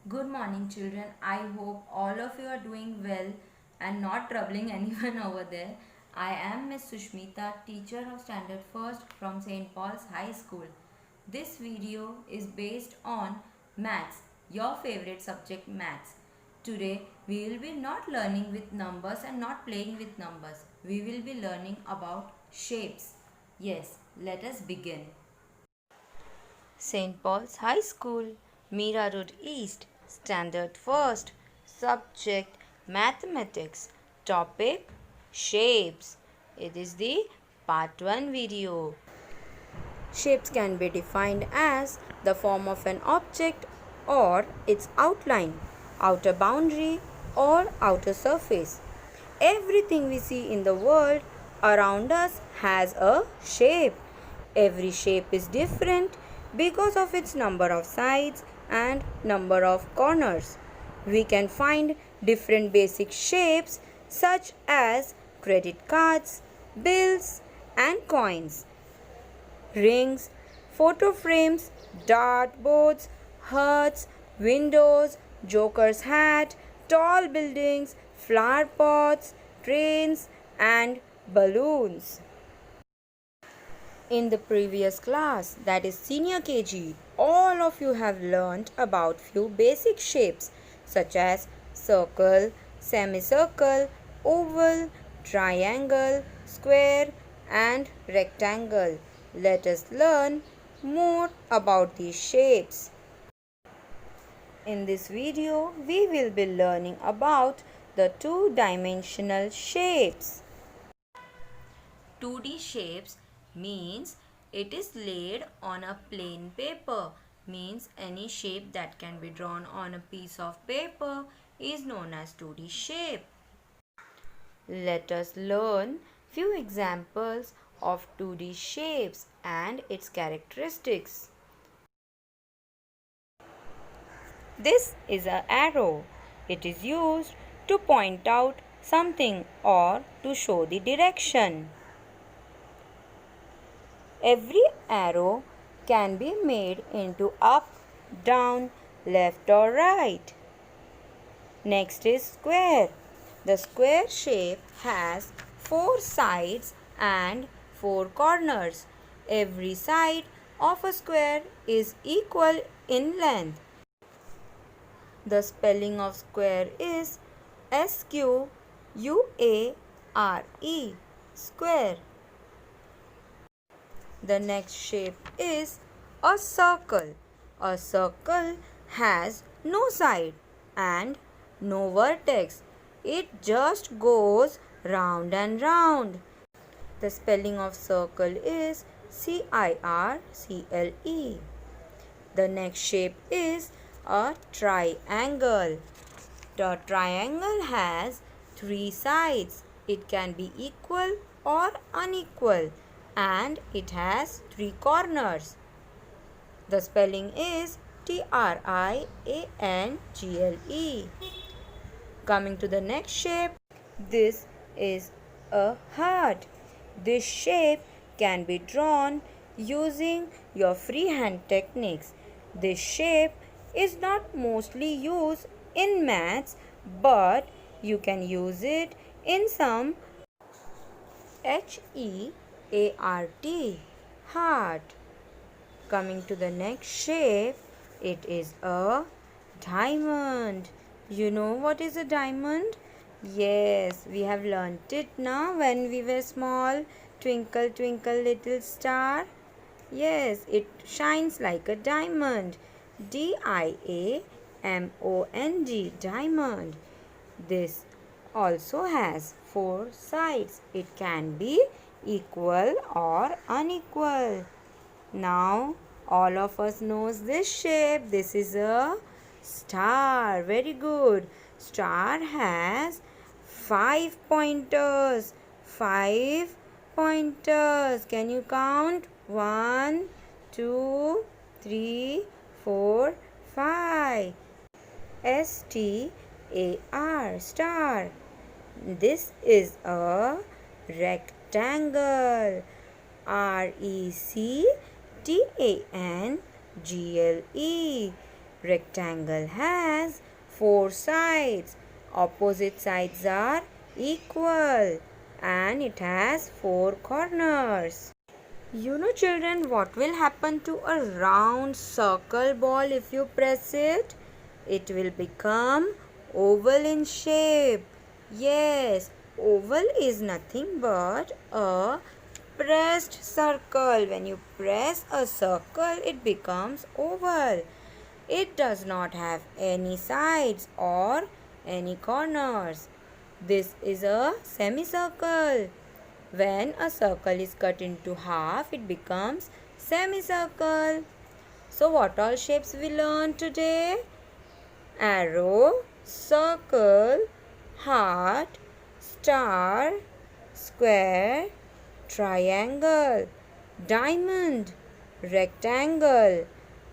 Good morning, children. I hope all of you are doing well and not troubling anyone over there. I am Miss Sushmita, teacher of Standard First from St. Paul's High School. This video is based on maths, your favorite subject maths. Today we will be not learning with numbers and not playing with numbers. We will be learning about shapes. Yes, let us begin. St. Paul's High School, Mira Road East, Standard First, Subject Mathematics, Topic Shapes. It is the Part 1 video. Shapes can be defined as the form of an object or its outline, outer boundary, or outer surface. Everything we see in the world around us has a shape. Every shape is different because of its number of sides and number of corners. We can find different basic shapes such as credit cards, bills, and coins, rings, photo frames, dartboards, hearts, windows, joker's hat, tall buildings, flower pots, trains, and balloons. In the previous class, that is senior KG, all of you have learnt about few basic shapes such as circle, semicircle, oval, triangle, square, and rectangle. Let us learn more about these shapes. In this video, we will be learning about the two-dimensional shapes. 2D shapes means it is laid on a plain paper. Means any shape that can be drawn on a piece of paper is known as 2D shape. Let us learn few examples of 2D shapes and its characteristics. This is an arrow. It is used to point out something or to show the direction. Every arrow can be made into up, down, left or right. Next is square. The square shape has 4 sides and 4 corners. Every side of a square is equal in length. The spelling of square is Square, square. The next shape is a circle. A circle has no side and no vertex. It just goes round and round. The spelling of circle is Circle. The next shape is a triangle. The triangle has 3 sides. It can be equal or unequal and it has 3 corners. The spelling is Triangle. Coming to the next shape, this is a heart. This shape can be drawn using your freehand techniques. This shape is not mostly used in maths, but you can use it in some heart. Coming to the next shape, it is a diamond. You know what is a diamond? Yes, we have learnt it now when we were small. Twinkle, twinkle, little star. Yes, it shines like a diamond. Diamond, diamond. This also has 4 sides. It can be equal or unequal. Now all of us knows this shape. This is a star. Very good. Star has 5 pointers. 5 pointers. Can you count? 1, 2, 3, 4, 5. Star. This is a rectangle. Rectangle. Rectangle has four sides. Opposite sides are equal and it has four corners. You know, children, what will happen to a round circle ball if you press it? It will become oval in shape. Yes, oval is nothing but a pressed circle. When you press a circle, it becomes oval. It does not have any sides or any corners. This is a semicircle. When a circle is cut into half, it becomes semicircle. So what all shapes we learned today? Arrow, circle, heart, star, square, triangle, diamond, rectangle,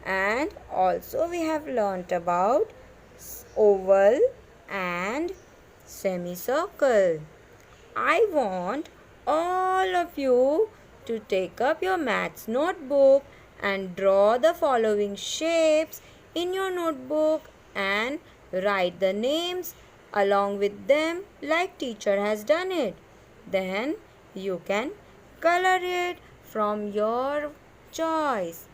and also we have learnt about oval and semicircle. I want all of you to take up your maths notebook and draw the following shapes in your notebook and write the names along with them like teacher has done it. Then you can color it from your choice.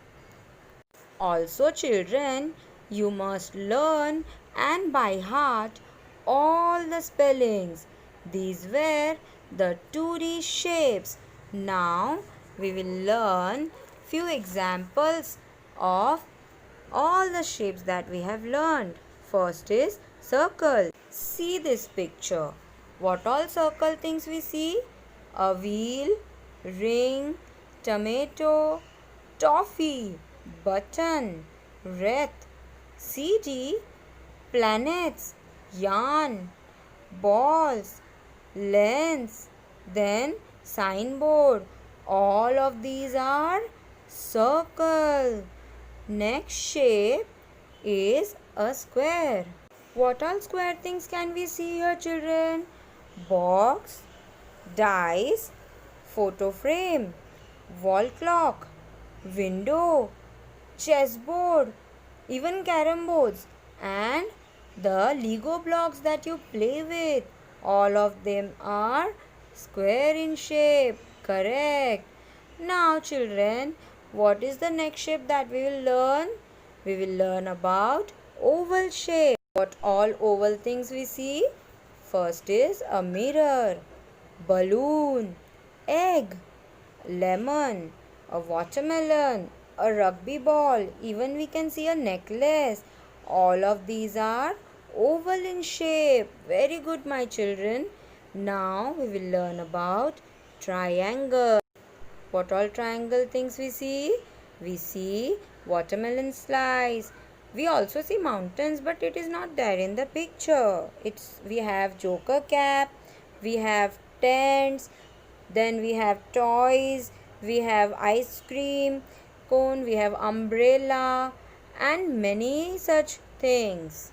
Also, children, you must learn and by heart all the spellings. These were the 2D shapes. Now we will learn few examples of all the shapes that we have learned. First is circle. See this picture. What all circle things we see? A wheel, ring, tomato, toffee, button, wreath, CD, planets, yarn, balls, lens, then signboard. All of these are circle. Next shape is a square. What all square things can we see here, children? Box, dice, photo frame, wall clock, window, chessboard, even carom boards, and the Lego blocks that you play with. All of them are square in shape. Correct. Now, children, what is the next shape that we will learn? We will learn about oval shape. What all oval things we see? First is a mirror, balloon, egg, lemon, a watermelon, a rugby ball, even we can see a necklace. All of these are oval in shape. Very good, my children. Now we will learn about triangle. What all triangle things we see? We see watermelon slice. We also see mountains, but it is not there in the picture. We have joker cap, we have tents, then we have toys, we have ice cream cone, we have umbrella, and many such things.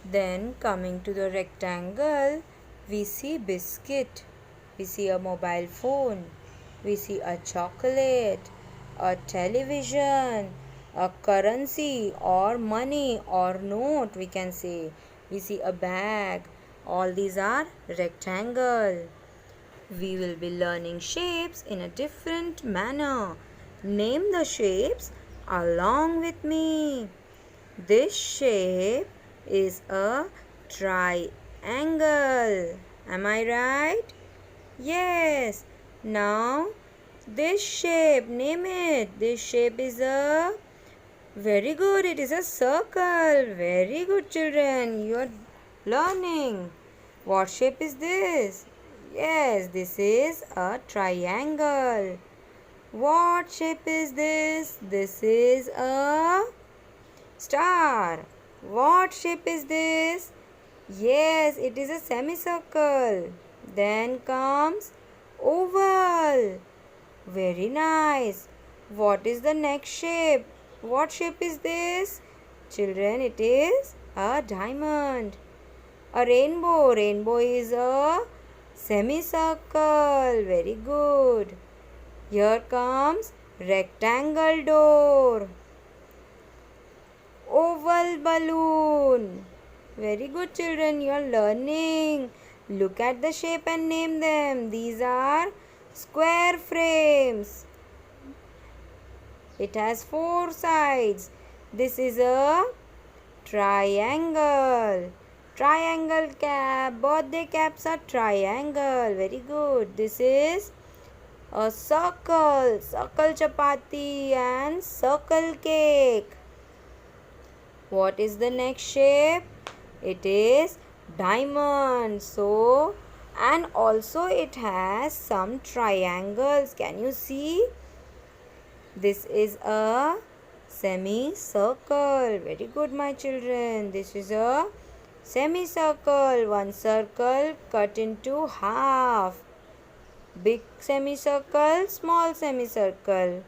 Then coming to the rectangle, we see biscuit, we see a mobile phone, we see a chocolate, a television, a currency or money or note we can say. We see a bag. All these are rectangle. We will be learning shapes in a different manner. Name the shapes along with me. This shape is a triangle. Am I right? Yes. Now, this shape, name it. This shape is a... Very good. It is a circle. Very good, children. You are learning. What shape is this? Yes, this is a triangle. What shape is this? This is a star. What shape is this? Yes, it is a semicircle. Then comes oval. Very nice. What is the next shape? What shape is this? Children, it is a diamond. A rainbow. Rainbow is a semicircle. Very good. Here comes rectangle door. bubble balloon. Very good, children, you are learning. Look at the shape and name them. These are square frames. It has 4 sides. This is a triangle. Triangle cap. Birthday caps are triangle. Very good. This is a circle. Circle chapati and circle cake. What is the next shape? It is diamond. So, and also it has some triangles. Can you see? This is a semicircle. Very good, my children. This is a semicircle. One circle cut into half. Big semicircle, small semicircle.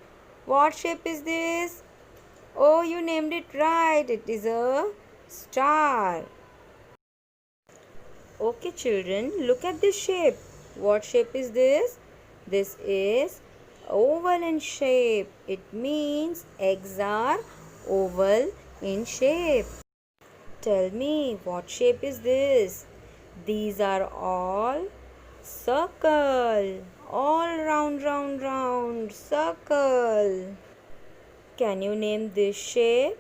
What shape is this? Oh, you named it right. It is a star. Okay, children, look at this shape. What shape is this? This is oval in shape. It means eggs are oval in shape. Tell me, what shape is this? These are all circle. All round, round, round. Circle. Can you name this shape?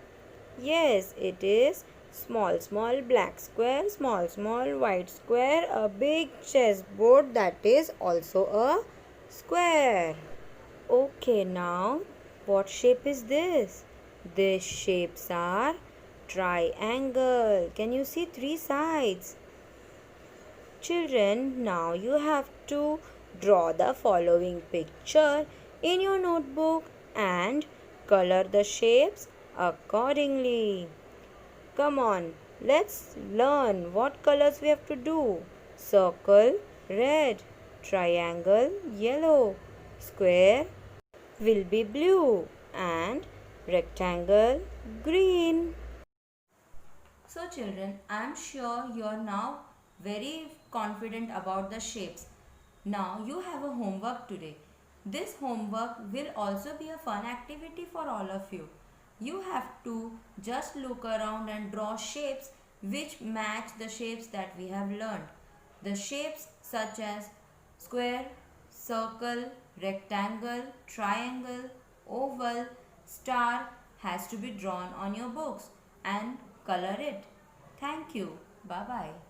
Yes, it is small, small black square, small, small white square, a big chessboard that is also a square. Okay, now what shape is this? These shapes are triangle. Can you see 3 sides? Children, now you have to draw the following picture in your notebook and color the shapes accordingly. Come on, let's learn what colors we have to do. Circle, red. Triangle, yellow. Square will be blue. And rectangle, green. So children, I am sure you are now very confident about the shapes. Now you have a homework today. This homework will also be a fun activity for all of you. You have to just look around and draw shapes which match the shapes that we have learned. The shapes such as square, circle, rectangle, triangle, oval, star has to be drawn on your books and color it. Thank you. Bye bye.